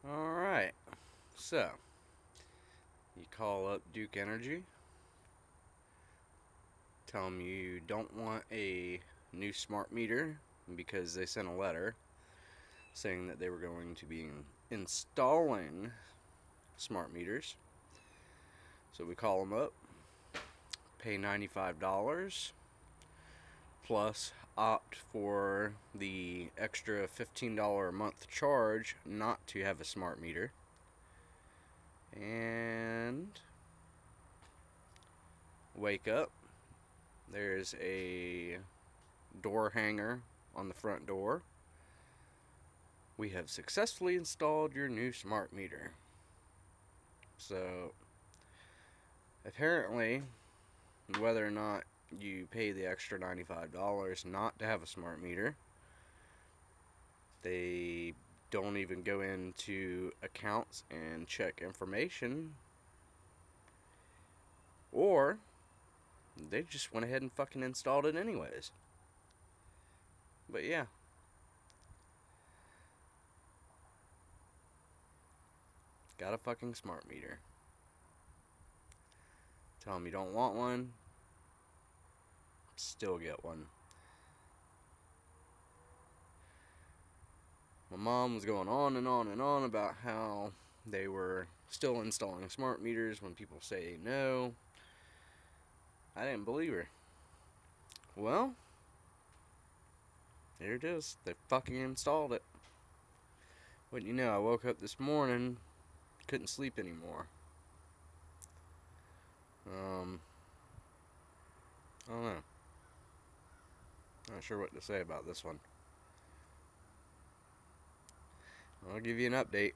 Alright, so you call up Duke Energy, tell them you don't want a new smart meter because they sent a letter saying that they were going to be installing smart meters. So we call them up, pay $95 plus opt for the extra $15 a month charge not to have a smart meter. And wake up. There's a door hanger on the front door. We have successfully installed your new smart meter. So, apparently, whether or not you pay the extra $95 not to have a smart meter, they don't even go into accounts and check information, or they just went ahead and fucking installed it anyways. But yeah. Got a fucking smart meter. Tell them you don't want one. Still get one. My mom was going on and on and on about how they were still installing smart meters when people say no. I didn't believe her. Well, there it is. They fucking installed it. Wouldn't you know, I woke up this morning, couldn't sleep anymore. I don't know. Not sure what to say about this one. I'll give you an update.